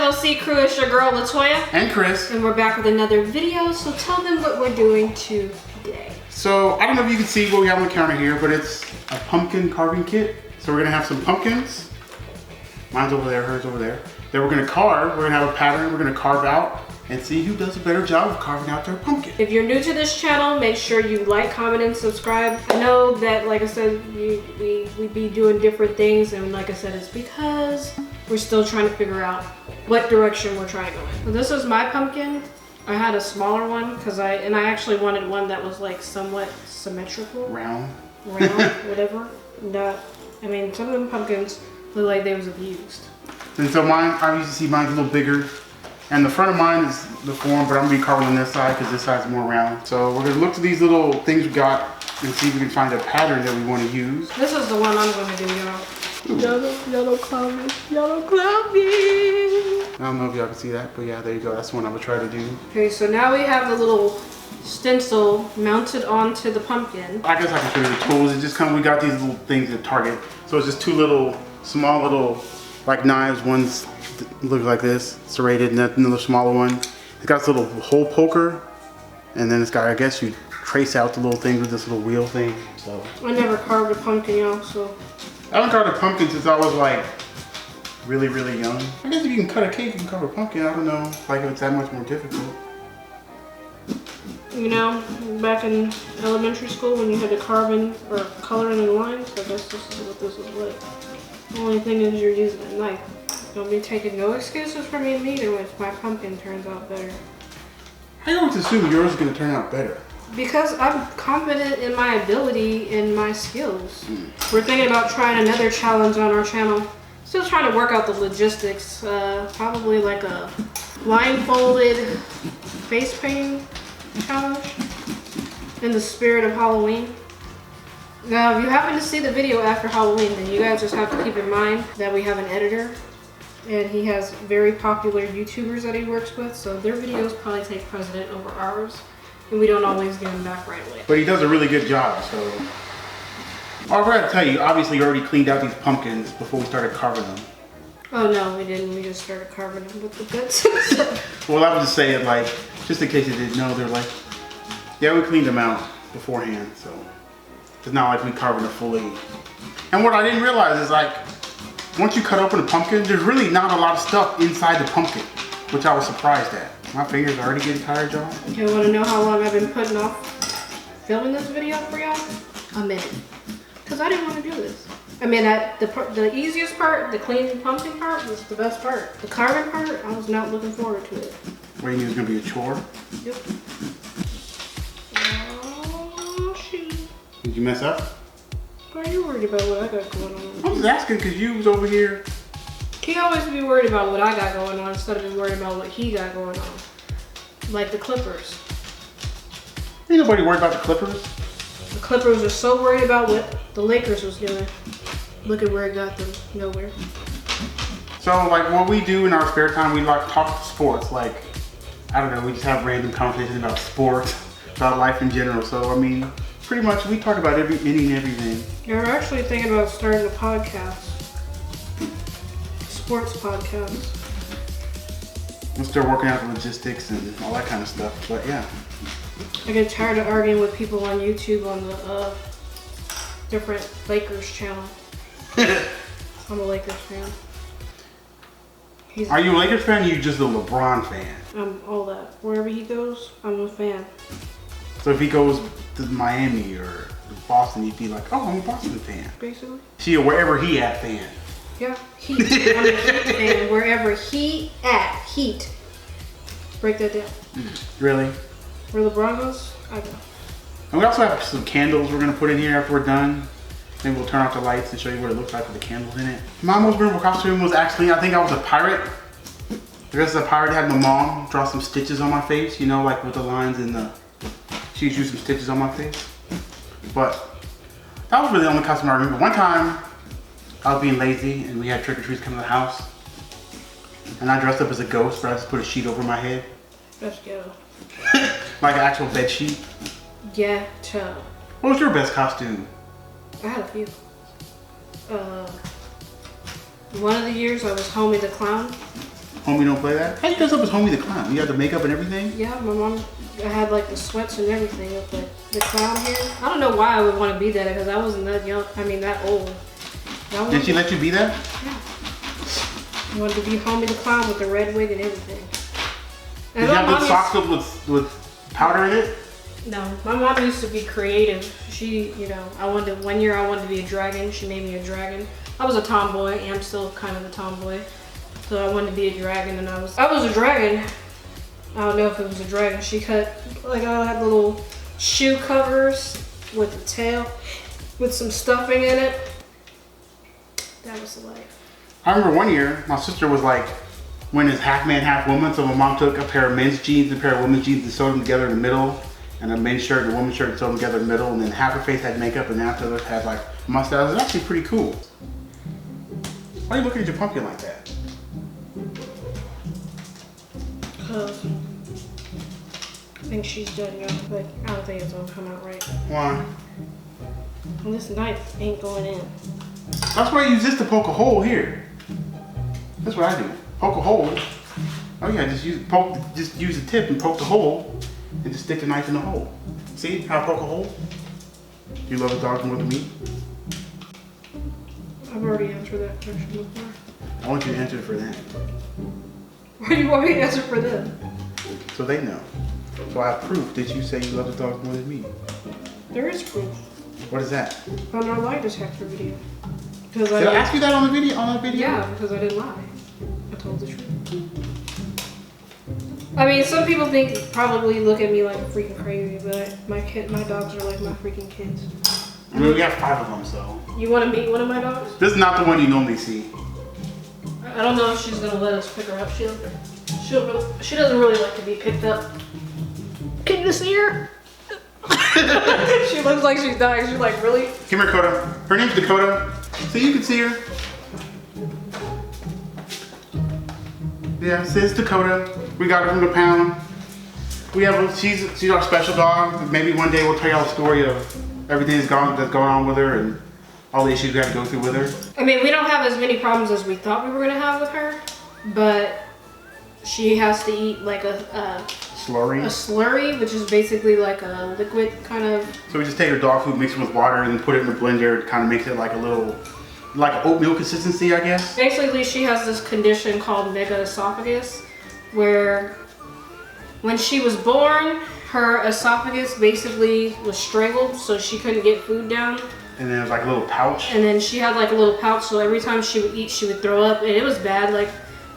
TLC crew, it's your girl Latoya. And Chris. And we're back with another video, so tell them what we're doing today. So, I don't know if you can see what we have on the counter here, but it's a pumpkin carving kit. So we're gonna have some pumpkins. Mine's over there, hers over there. Then we're gonna carve, we're gonna have a pattern, we're gonna carve out and see who does a better job of carving out their pumpkin. If you're new to this channel, make sure you like, comment, and subscribe. I know that, like I said, we be doing different things, and like I said, it's because we're still trying to figure out what direction we're trying to go in. So this is my pumpkin. I had a smaller one because I actually wanted one that was like somewhat symmetrical. Round, whatever. I mean, some of them pumpkins look like they was abused. And so mine, I used to see mine's a little bigger. And the front of mine is the form, but I'm gonna be carving on this side because this side's more round. So we're gonna look to these little things we got and see if we can find a pattern that we want to use. This is the one I'm gonna do, y'all. Yellow cloudy, yellow cloudy. I don't know if y'all can see that, but yeah, there you go. That's the one I'm gonna try to do. Okay, so now we have the little stencil mounted onto the pumpkin. I guess I can show you the tools. It just we got these little things at Target. So it's just two little, small little, like knives. One's looks like this, serrated, and then another smaller one. It's got this little hole poker, and then it's got, I guess you trace out the little things with this little wheel thing. So I never carved a pumpkin, y'all, so. I haven't carved a pumpkin since I was like really, really young. I guess if you can cut a cake, you can carve a pumpkin. I don't know, like if it's that much more difficult. You know, back in elementary school when you had to carve in or color in lines, I guess this is what this is like. The only thing is you're using a knife. Don't be taking no excuses from me neither if my pumpkin turns out better. I don't assume yours is going to turn out better. Because I'm confident in my ability and my skills. We're thinking about trying another challenge on our channel. Still trying to work out the logistics. Probably like a blindfolded face painting challenge in the spirit of Halloween. Now, if you happen to see the video after Halloween, then you guys just have to keep in mind that we have an editor. And he has very popular YouTubers that he works with, so their videos probably take precedent over ours, and we don't always get them back right away. But he does a really good job, so. I forgot to tell you, obviously you already cleaned out these pumpkins before we started carving them. Oh no, we didn't. We just started carving them with the guts. Well, I was just saying, like, just in case you didn't know, they're like, yeah, we cleaned them out beforehand, so. It's not like we carving it fully. And what I didn't realize is like, once you cut open a pumpkin, there's really not a lot of stuff inside the pumpkin, which I was surprised at. My fingers are already getting tired, y'all. You want to know how long I've been putting off filming this video for y'all? A minute. Because I didn't want to do this. I mean, the easiest part, the cleaning pumpkin part, was the best part. The carving part, I was not looking forward to it. What, you knew it was going to be a chore? Yep. Oh, shoot. Did you mess up? Why are you worried about what I got going on? I was asking because you was over here. He always be worried about what I got going on instead of be worried about what he got going on. Like the Clippers. Ain't nobody worried about the Clippers. The Clippers are so worried about what the Lakers was doing. Look at where it got them. Nowhere. So like what we do in our spare time, we like talk sports. Like, I don't know, we just have random conversations about sports, about life in general. So I mean, pretty much we talk about any and everything. You're actually thinking about starting a podcast. Sports podcast. I'm still working out the logistics and all that kind of stuff, but yeah. I get tired of arguing with people on YouTube on the different Lakers channel. I'm a Lakers fan. Are you a Lakers fan or are you just a LeBron fan? I'm all that. Wherever he goes, I'm a fan. So if he goes to Miami or Boston, you'd be like, oh, I'm a Boston fan. Basically. See, wherever he at fan. Yeah, Heat. I'm a Heat fan. Wherever he at, Heat. Break that down. Really? Where LeBron goes, I go. And we also have some candles we're gonna put in here after we're done. Maybe we'll turn off the lights and show you what it looks like with the candles in it. My most memorable costume was actually, I think I was a pirate. Dressed as a pirate, had my mom draw some stitches on my face, you know, like with the lines in the, she used some stitches on my face. But that was really the only costume I remember. One time, I was being lazy and we had trick-or-treats come to the house. And I dressed up as a ghost, but I just put a sheet over my head. Let's go. Like an actual bed sheet. Yeah, chill. What was your best costume? I had a few. One of the years I was Homie the Clown. Homie don't play that? How you dress up as Homie the Clown? You have the makeup and everything? Yeah, my mom, I had like the sweats and everything with the clown hair. I don't know why I would want to be that because I wasn't that young, that old. Did she let you be that? Yeah. I wanted to be Homie the Clown with the red wig and everything. And did you have the socks with powder in it? No, my mom used to be creative. She, one year I wanted to be a dragon. She made me a dragon. I was a tomboy, and I'm still kind of a tomboy. So I wanted to be a dragon, and I was a dragon. I don't know if it was a dragon. She cut, I had little shoe covers with a tail, with some stuffing in it. That was the life. I remember one year, my sister was like, when it's half man, half woman, so my mom took a pair of men's jeans and a pair of women's jeans and sewed them together in the middle, and a men's shirt and a woman's shirt and sewed them together in the middle, and then half her face had makeup and half the other had like mustache. It was actually pretty cool. Why are you looking at your pumpkin like that? Because I think she's done young, but I don't think it's gonna come out right. Why? And this knife ain't going in. That's why I use this to poke a hole here. That's what I do. Poke a hole. Oh yeah, just use the tip and poke the hole and just stick the knife in the hole. See how I poke a hole? Do you love the dogs more than me? I've already answered that question before. I want you to answer for them. Why do you want me to answer for them? So they know. So I have proof that you say you love the dogs more than me. There is proof. What is that? On our lie detector video. Did I ask you that on the video? Yeah, because I didn't lie. I told the truth. I mean, some people probably look at me like freaking crazy, but my dogs are like my freaking kids. I mean, we got 5 of them, so. You want to meet one of my dogs? This is not the one you normally see. I don't know if she's gonna let us pick her up. She doesn't really like to be picked up. Can you see her? She looks like she's dying. She's like, really? Come here, Dakota. Her name's Dakota. So you can see her. Yeah, sis Dakota. We got her from the pound. She's our special dog. Maybe one day we'll tell y'all a story of everything that's going on with her and all the issues we have to go through with her. I mean, we don't have as many problems as we thought we were gonna have with her, but she has to eat like a slurry, which is basically like a liquid kind of. So we just take her dog food, mix it with water, and put it in the blender. It kind of makes it like like oatmeal consistency, I guess. Basically, she has this condition called mega esophagus, where when she was born, her esophagus basically was strangled, so she couldn't get food down. And then it was like a little pouch. And then she had like a little pouch, so every time she would eat, she would throw up, and it was bad. Like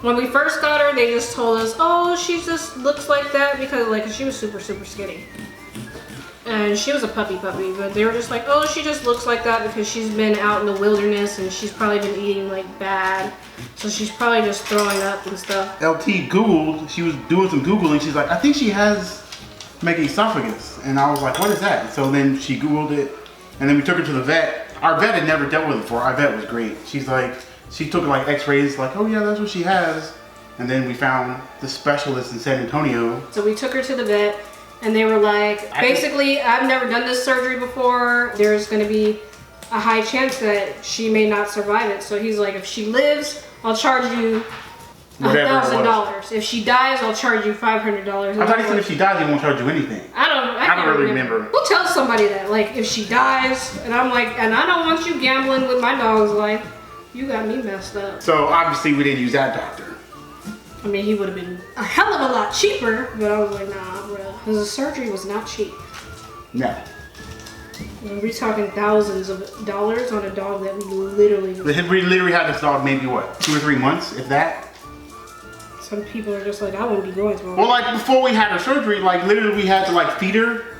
when we first got her, they just told us, oh, she just looks like that because like she was super, super skinny. And she was a puppy, but they were just like, oh, she just looks like that because she's been out in the wilderness and she's probably been eating like bad. So she's probably just throwing up and stuff. LT Googled, she was doing some Googling. She's like, I think she has mega esophagus. And I was like, what is that? So then she Googled it and then we took her to the vet. Our vet had never dealt with it before. Our vet was great. She took like x-rays like, oh yeah, that's what she has. And then we found the specialist in San Antonio. So we took her to the vet. And they were like, basically, I've never done this surgery before. There's going to be a high chance that she may not survive it. So he's like, if she lives, I'll charge you $1,000. If she dies, I'll charge you $500. I thought he said if she dies, he won't charge you anything. I don't really remember. Who tells somebody that? Like, if she dies, and I'm like, and I don't want you gambling with my dog's life. You got me messed up. So obviously, we didn't use that doctor. I mean, he would have been a hell of a lot cheaper, but I was like, nah, bro. Because the surgery was not cheap. No. And we're talking thousands of dollars on a dog that we literally had this dog maybe what, 2 or 3 months, if that? Some people are just like, I wouldn't be going through it. Well, like before we had her surgery, like literally we had to like feed her,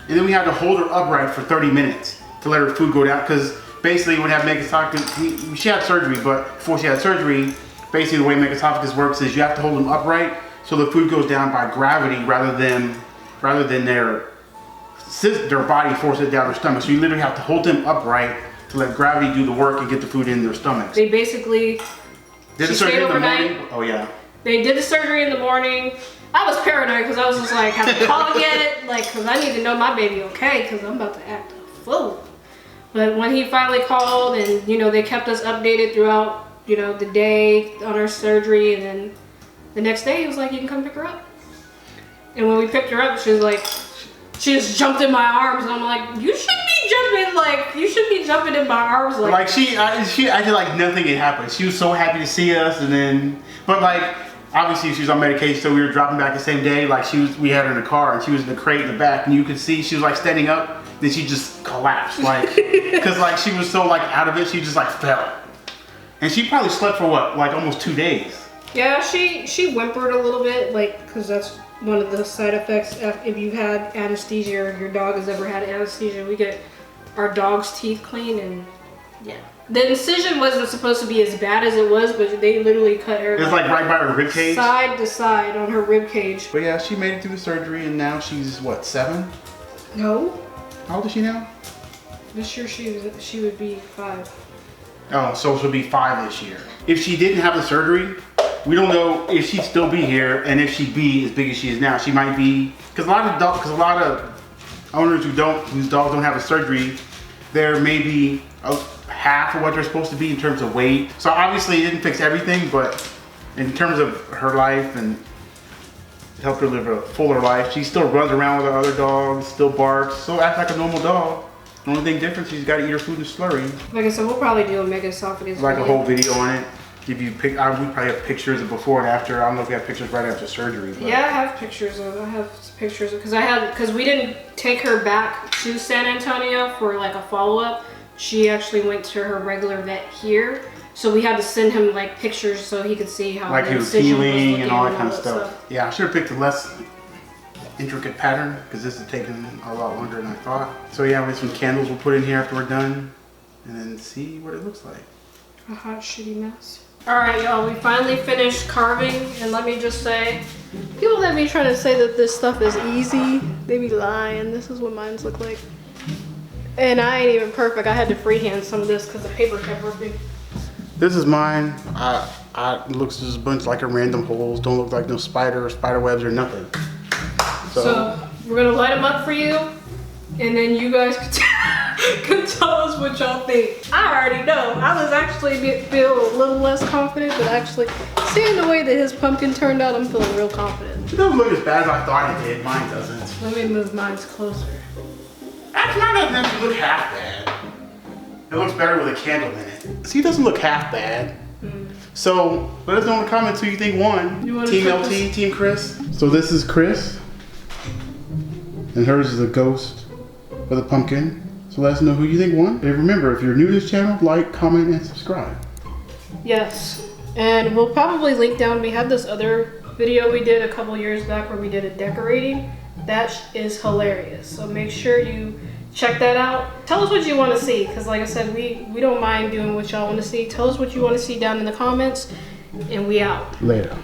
and then we had to hold her upright for 30 minutes to let her food go down. Because basically, when have esophagus, she had surgery, but before she had surgery, basically the way esophagus works is you have to hold them upright so the food goes down by gravity rather than their body force it down their stomach. So you literally have to hold them upright to let gravity do the work and get the food in their stomachs. They basically did the surgery in the morning. Oh yeah. They did the surgery in the morning. I was paranoid because I was just like, have to call again, like, because I need to know my baby okay, because I'm about to act a fool. But when he finally called, and they kept us updated throughout the day on our surgery, and then The next day, he was like, you can come pick her up. And when we picked her up, she was like, she just jumped in my arms, and I'm like, you should be jumping in my arms. Like she acted like nothing had happened. She was so happy to see us, and then, but like, obviously she was on medication, so we were dropping back the same day. Like we had her in the car, and she was in the crate in the back, and you could see she was like standing up, then she just collapsed, like, because like she was so like out of it, she just like fell. And she probably slept for what, like almost 2 days. Yeah, she whimpered a little bit, like, because that's one of the side effects if you've had anesthesia or your dog has ever had anesthesia. We get our dog's teeth cleaned, and yeah. The incision wasn't supposed to be as bad as it was, but they literally cut her. It was like right by her rib cage? Side to side on her rib cage. But yeah, she made it through the surgery, and now she's what, 7? No. How old is she now? This year she would be 5. Oh, so she'll be 5 this year. If she didn't have the surgery, we don't know if she'd still be here, and if she'd be as big as she is now. She might be, because a lot of owners whose dogs don't have a surgery, they're maybe half of what they're supposed to be in terms of weight. So obviously it didn't fix everything, but in terms of her life and help her live a fuller life, she still runs around with her other dogs, still barks, still acts like a normal dog. The only thing different, she's got to eat her food and slurry. Like I said, we'll probably do a mega esophagus. Like a whole video on it. Give you we probably have pictures of before and after. I don't know if we have pictures right after surgery. But. Yeah, I have pictures because we didn't take her back to San Antonio for like a follow-up. She actually went to her regular vet here, so we had to send him like pictures so he could see how like the he was incision healing and all that and kind of stuff. Yeah, I should have picked a less intricate pattern because this is taking a lot longer than I thought. So yeah, we have some candles we'll put in here after we're done, and then see what it looks like. A hot shitty mess. All right, y'all, we finally finished carving, and let me just say, people that be trying to say that this stuff is easy, they be lying. This is what mine look like. And I ain't even perfect. I had to freehand some of this because the paper kept ripping. This is mine. It looks just a bunch like a random holes. Don't look like no spider webs or nothing. So we're gonna light them up for you, and then you guys can tell us what y'all think. I already know. I was actually feel a little less confident, but actually seeing the way that his pumpkin turned out, I'm feeling real confident. It doesn't look as bad as I thought it did. Mine doesn't. Let me move mine's closer. Actually, mine doesn't actually look half bad. It looks better with a candle in it. See, it doesn't look half bad. So let us know in the comments who you think won. Team LT, this? Team Chris. So this is Chris. And hers is a ghost with a pumpkin. So let us know who you think won. And remember, if you're new to this channel, like, comment, and subscribe. Yes. And we'll probably link down, we had this other video we did a couple years back where we did a decorating. That is hilarious. So make sure you check that out. Tell us what you want to see, because like I said, we don't mind doing what y'all want to see. Tell us what you want to see down in the comments, and we out. Later.